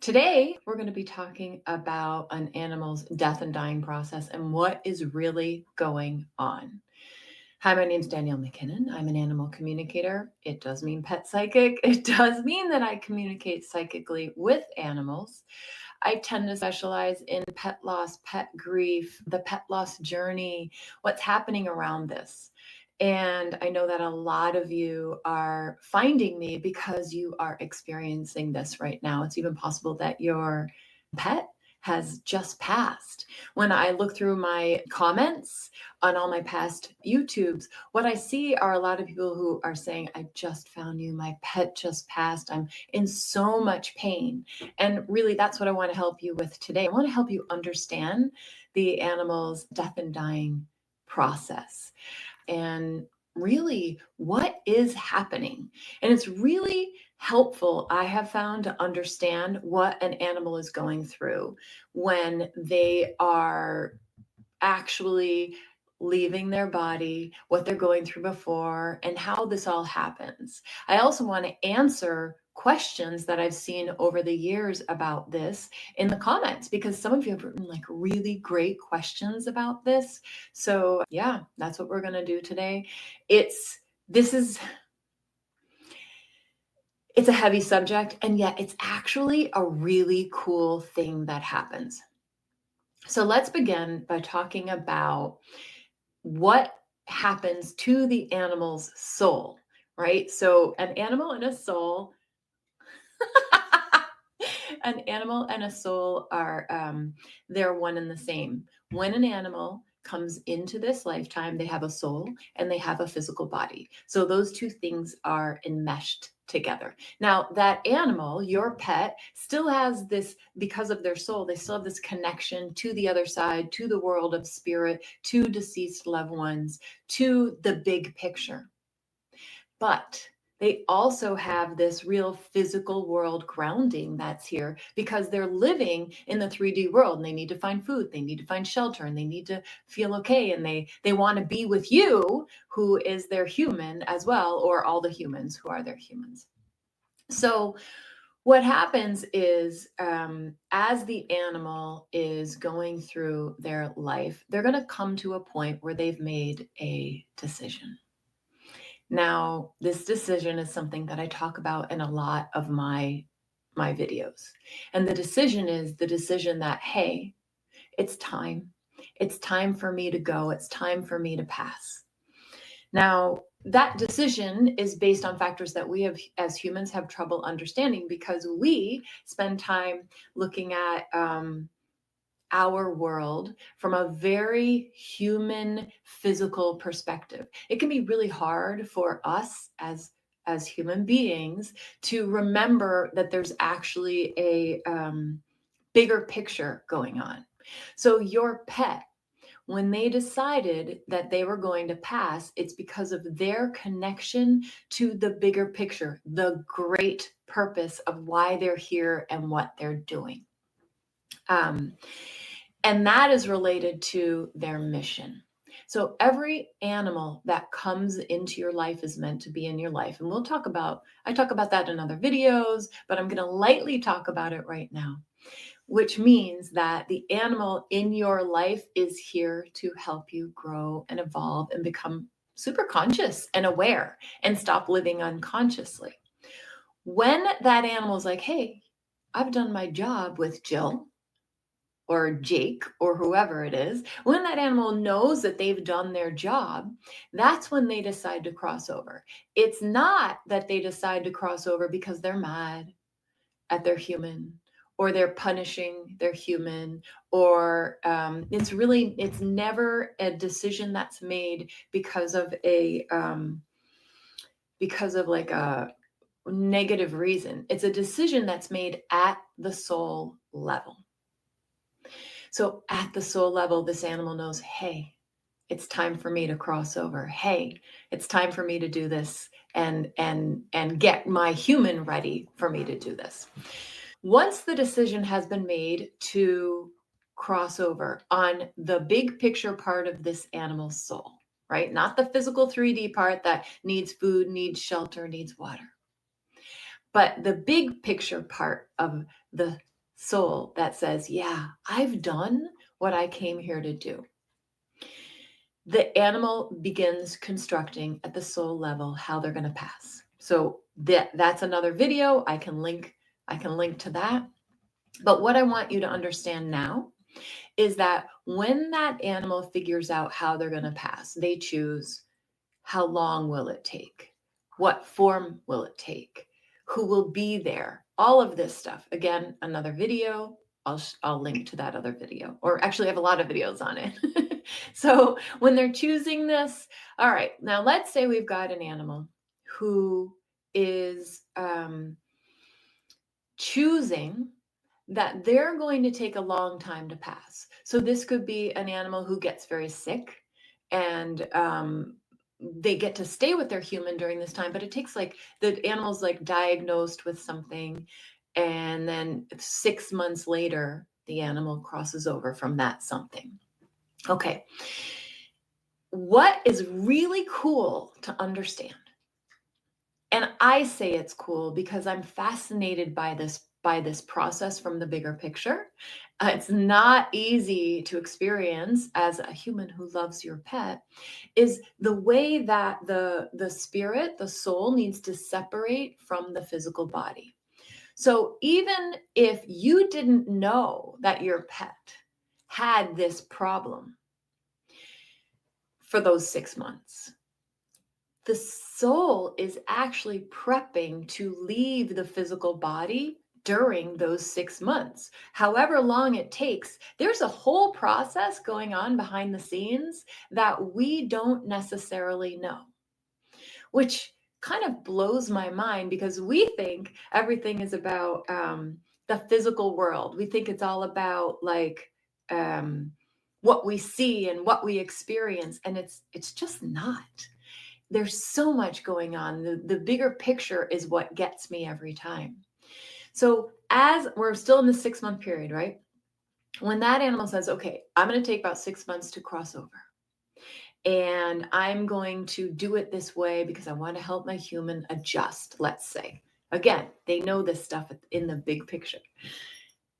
Today, we're going to be talking about an animal's death and dying process and what is really going on. Hi, my name's Danielle MacKinnon. I'm an animal communicator. It does mean pet psychic. It does mean that I communicate psychically with animals. I tend to specialize in pet loss, pet grief, the pet loss journey, what's happening around this. And I know that a lot of you are finding me because you are experiencing this right now. It's even possible that your pet has just passed. When I look through my comments on all my past YouTubes, what I see are a lot of people who are saying, I just found you, my pet just passed, I'm in so much pain. And really, that's what I want to help you with today. I want to help you understand the animal's death and dying process and really what is happening. And it's really helpful, I have found, to understand what an animal is going through when they are actually leaving their body, what they're going through before, and how this all happens. I also want to answer questions that I've seen over the years about this in the comments because some of you have written like really great questions about this. So, yeah, that's what we're going to do today. This is it's a heavy subject, and yet it's actually a really cool thing that happens. So let's begin by talking about what happens to the animal's soul, right? So an animal and a soul, an animal and a soul are they're one and the same. When an animal comes into this lifetime, they have a soul and they have a physical body. So those two things are enmeshed together. Now, that animal, your pet, still has this, because of their soul, they still have this connection to the other side, to the world of spirit, to deceased loved ones, to the big picture. But they also have this real physical world grounding that's here because they're living in the 3D world and they need to find food, they need to find shelter, and they need to feel okay. And they want to be with you, who is their human as well, or all the humans who are their humans. So what happens is as the animal is going through their life, they're going to come to a point where they've made a decision. Now, this decision is something that I talk about in a lot of my videos. And the decision is the decision that, hey, it's time. It's time for me to go. It's time for me to pass. Now, that decision is based on factors that we have, as humans, have trouble understanding because we spend time looking at our world from a very human physical perspective. It can be really hard for us as human beings to remember that there's actually a bigger picture going on. So your pet, when they decided that they were going to pass, it's because of their connection to the bigger picture, the great purpose of why they're here and what they're doing. And that is related to their mission. So every animal that comes into your life is meant to be in your life. And I talk about that in other videos, but I'm going to lightly talk about it right now, which means that the animal in your life is here to help you grow and evolve and become super conscious and aware and stop living unconsciously. When that animal is like, hey, I've done my job with Jill or Jake or whoever it is, when that animal knows that they've done their job, that's when they decide to cross over. It's not that they decide to cross over because they're mad at their human or they're punishing their human, or it's never a decision that's made because of like a negative reason. It's a decision that's made at the soul level. So at the soul level, this animal knows, hey, it's time for me to cross over. Hey, it's time for me to do this and get my human ready for me to do this. Once the decision has been made to cross over on the big picture part of this animal's soul, right? Not the physical 3D part that needs food, needs shelter, needs water, but the big picture part of the soul that says, yeah, I've done what I came here to do. The animal begins constructing at the soul level how they're going to pass. So that's another video. I can link to that. But what I want you to understand now is that when that animal figures out how they're going to pass, they choose how long will it take? What form will it take? Who will be there? All of this stuff. Again, another video. I'll link to that other video. Or actually, I have a lot of videos on it. So when they're choosing this, all right, now let's say we've got an animal who is choosing that they're going to take a long time to pass. So this could be an animal who gets very sick and they get to stay with their human during this time, but it takes like the animal's like diagnosed with something. And then 6 months later, the animal crosses over from that something. Okay. What is really cool to understand, and I say it's cool because I'm fascinated by this process from the bigger picture. It's not easy to experience as a human who loves your pet, is the way that the spirit, the soul, needs to separate from the physical body. So even if you didn't know that your pet had this problem for those 6 months, the soul is actually prepping to leave the physical body during those 6 months. However long it takes, there's a whole process going on behind the scenes that we don't necessarily know, which kind of blows my mind because we think everything is about the physical world. We think it's all about like what we see and what we experience, and it's just not. There's so much going on. The bigger picture is what gets me every time. So as we're still in the 6-month period, right? When that animal says, okay, I'm going to take about 6 months to cross over, and I'm going to do it this way because I want to help my human adjust, let's say. Again, they know this stuff in the big picture.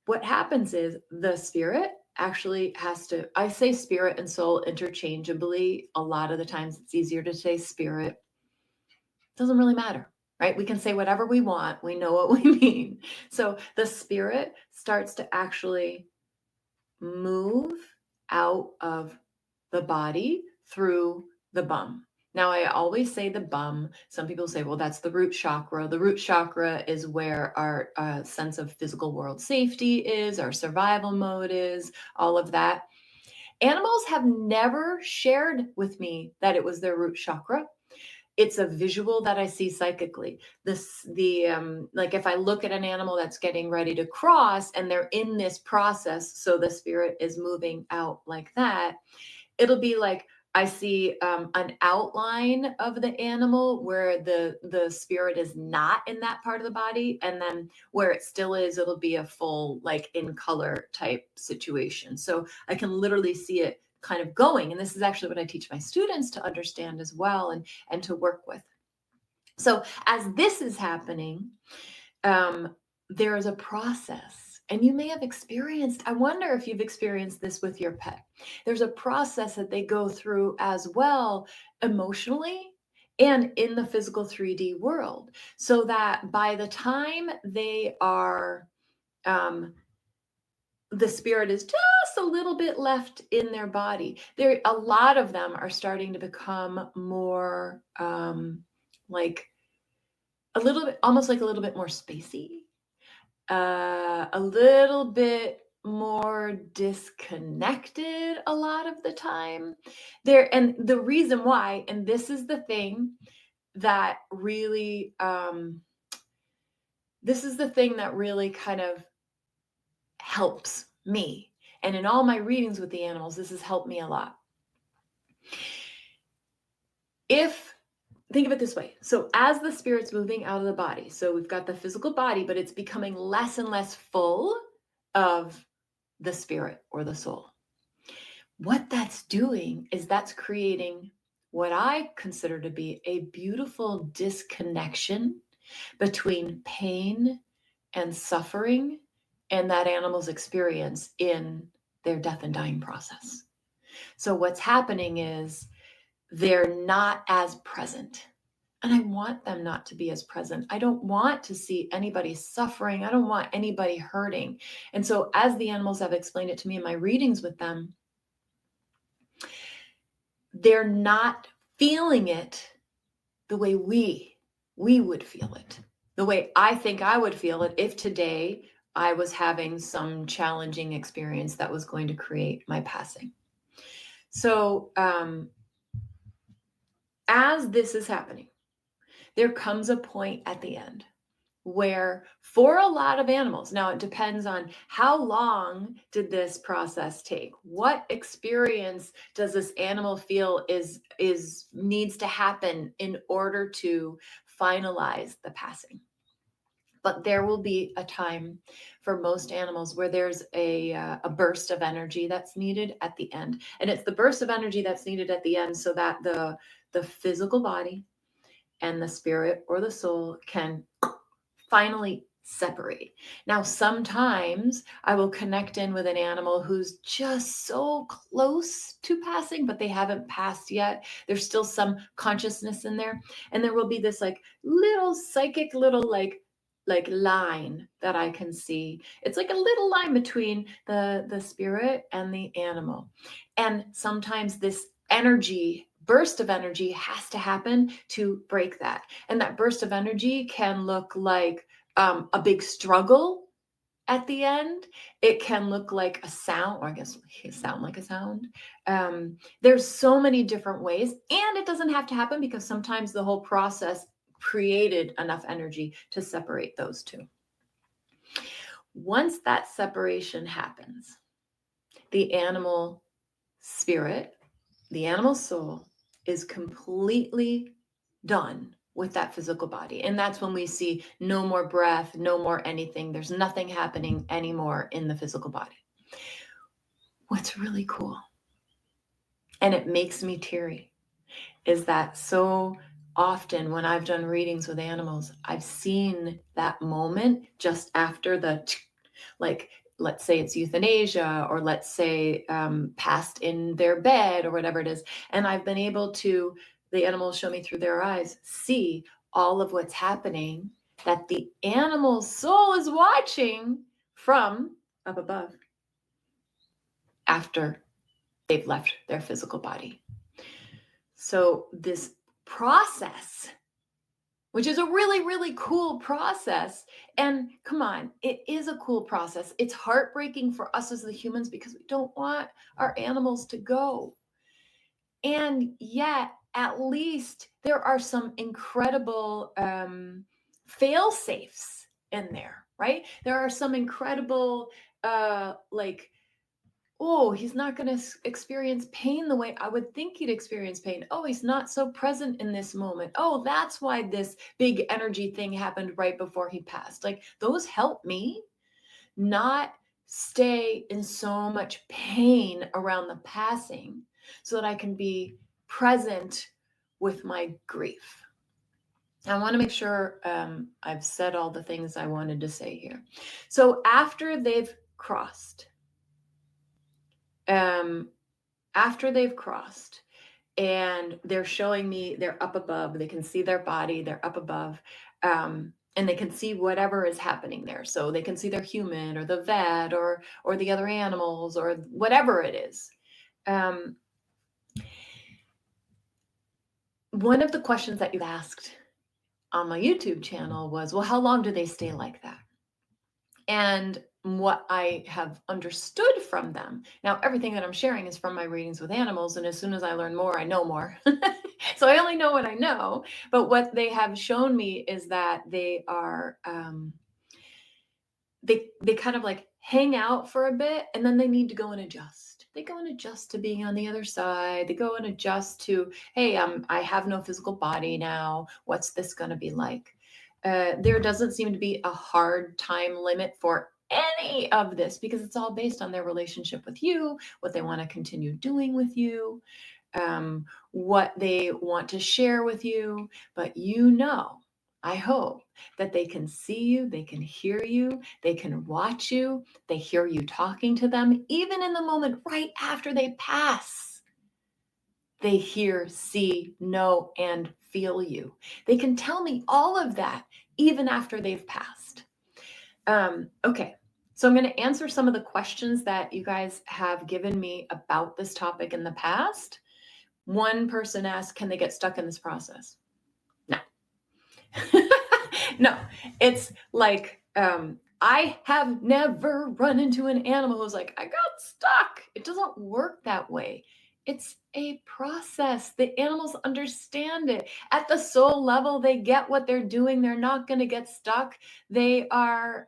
What happens is the spirit actually has to, I say spirit and soul interchangeably. A lot of the times it's easier to say spirit. It doesn't really matter, right? We can say whatever we want. We know what we mean. So the spirit starts to actually move out of the body through the bum. Now, I always say the bum. Some people say, well, that's the root chakra. The root chakra is where our sense of physical world safety is, our survival mode is, all of that. Animals have never shared with me that it was their root chakra. It's a visual that I see psychically. Like if I look at an animal that's getting ready to cross and they're in this process, so the spirit is moving out like that, it'll be like I see an outline of the animal where the spirit is not in that part of the body, and then where it still is, it'll be a full like in color type situation. So I can literally see it kind of going, and this is actually what I teach my students to understand as well and to work with. So as this is happening, there is a process. And you may have experienced, I wonder if you've experienced this with your pet. There's a process that they go through as well, emotionally and in the physical 3D world, so that by the time they are, the spirit is just a little bit left in their body. A lot of them are starting to become more like a little bit, almost like a little bit more spacey. A little bit more disconnected a lot of the time there. And the reason why, and this is the thing that really kind of helps me, and in all my readings with the animals, this has helped me a lot. Think of it this way. So as the spirit's moving out of the body, so we've got the physical body, but it's becoming less and less full of the spirit or the soul. What that's doing is that's creating what I consider to be a beautiful disconnection between pain and suffering and that animal's experience in their death and dying process. So what's happening is they're not as present. And I want them not to be as present. I don't want to see anybody suffering. I don't want anybody hurting. And so, as the animals have explained it to me in my readings with them, they're not feeling it the way we would feel it, the way I think I would feel it if today I was having some challenging experience that was going to create my passing. So, as this is happening, there comes a point at the end where, for a lot of animals, now it depends on how long did this process take, what experience does this animal feel is needs to happen in order to finalize the passing. But there will be a time for most animals where there's a burst of energy that's needed at the end, and it's the burst of energy that's needed at the end so that the physical body and the spirit or the soul can finally separate. Now, sometimes I will connect in with an animal who's just so close to passing, but they haven't passed yet. There's still some consciousness in there. And there will be this like little psychic little like line that I can see. It's like a little line between the spirit and the animal. And sometimes this burst of energy has to happen to break that. And that burst of energy can look like a big struggle at the end. It can look like a sound, or I guess sound like a sound. There's so many different ways, and it doesn't have to happen because sometimes the whole process created enough energy to separate those two. Once that separation happens, the animal spirit, the animal soul, is completely done with that physical body. And that's when we see no more breath, no more anything. There's nothing happening anymore in the physical body. What's really cool, and it makes me teary, is that so often when I've done readings with animals, I've seen that moment just after like, let's say it's euthanasia, or let's say passed in their bed or whatever it is. And I've been able to, the animals show me through their eyes, see all of what's happening that the animal soul is watching from up above after they've left their physical body. So this process, which is a really, really cool process. And come on, it is a cool process. It's heartbreaking for us as the humans because we don't want our animals to go. And yet, at least there are some incredible fail safes in there, right? There are some incredible, oh, he's not going to experience pain the way I would think he'd experience pain. Oh, he's not so present in this moment. Oh, that's why this big energy thing happened right before he passed. Like, those help me not stay in so much pain around the passing so that I can be present with my grief. I want to make sure I've said all the things I wanted to say here. So after they've crossed, and they're showing me they're up above, they can see their body, they're up above, and they can see whatever is happening there. So they can see their human or the vet or the other animals or whatever it is. One of the questions that you asked on my YouTube channel was, well, how long do they stay like that? And what I have understood from them. Now, everything that I'm sharing is from my readings with animals. And as soon as I learn more, I know more. So I only know what I know. But what they have shown me is that they are, they kind of like hang out for a bit and then they need to go and adjust. They go and adjust to being on the other side. They go and adjust to, hey, I have no physical body now. What's this going to be like? There doesn't seem to be a hard time limit for any of this because it's all based on their relationship with you, what they want to continue doing with you, what they want to share with you. But I hope that they can see you, they can hear you, they can watch you, they hear you talking to them, even in the moment right after they pass. They hear, see, know, and feel you. They can tell me all of that even after they've passed. Okay, so I'm going to answer some of the questions that you guys have given me about this topic in the past. One person asked, can they get stuck in this process? No. No, it's like, I have never run into an animal who's like, I got stuck. It doesn't work that way. It's a process. The animals understand it. At the soul level, they get what they're doing. They're not going to get stuck. They are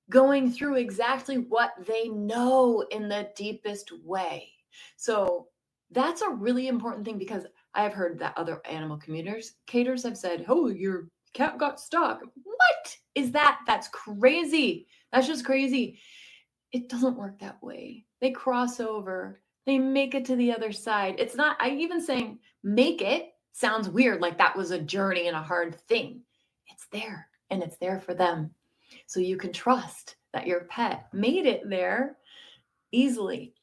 going through exactly what they know in the deepest way. So that's a really important thing, because I have heard that other animal communicators have said, oh, your cat got stuck. What is that? That's crazy. That's just crazy. It doesn't work that way. They cross over, they make it to the other side. It's not, I even saying make it sounds weird, like that was a journey and a hard thing. It's there, and it's there for them. So you can trust that your pet made it there easily.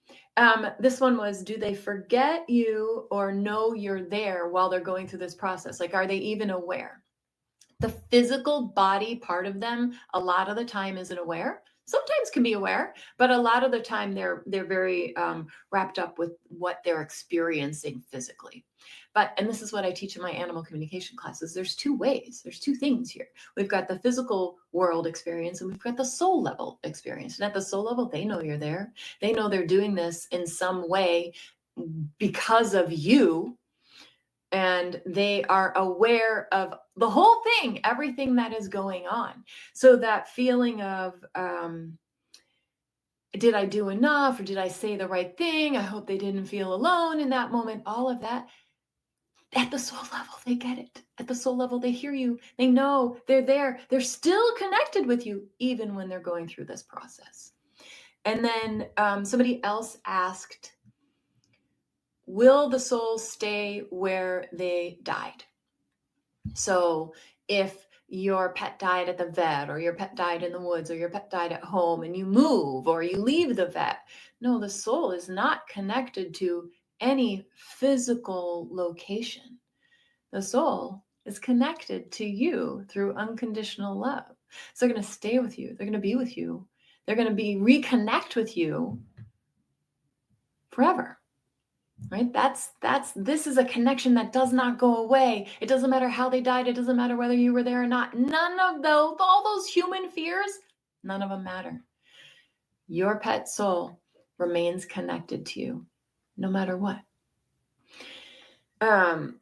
This one was, do they forget you or know you're there while they're going through this process? Like, are they even aware? The physical body part of them, a lot of the time, isn't aware. Sometimes can be aware, but a lot of the time they're very wrapped up with what they're experiencing physically. And this is what I teach in my animal communication classes. There's two ways. There's two things here. We've got the physical world experience, and we've got the soul level experience. And at the soul level, they know you're there. They know they're doing this in some way because of you. And they are aware of the whole thing, everything that is going on. So that feeling of, did I do enough, or did I say the right thing? I hope they didn't feel alone in that moment. All of that, at the soul level, they get it. At the soul level, they hear you. They know they're there. They're still connected with you, even when they're going through this process. And then somebody else asked, will the soul stay where they died? So if your pet died at the vet, or your pet died in the woods, or your pet died at home, and you move or you leave the vet, no, the soul is not connected to any physical location. The soul is connected to you through unconditional love. So they're going to stay with you. They're going to be with you. They're going to reconnect with you forever. Right? This is a connection that does not go away. It doesn't matter how they died. It doesn't matter whether you were there or not. None of those, all those human fears, none of them matter. Your pet soul remains connected to you no matter what. All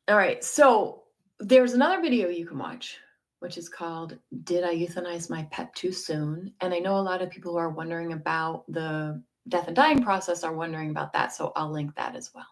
right. So there's another video you can watch, which is called, Did I Euthanize My Pet Too Soon? And I know a lot of people who are wondering about the death and dying process are wondering about that. So I'll link that as well.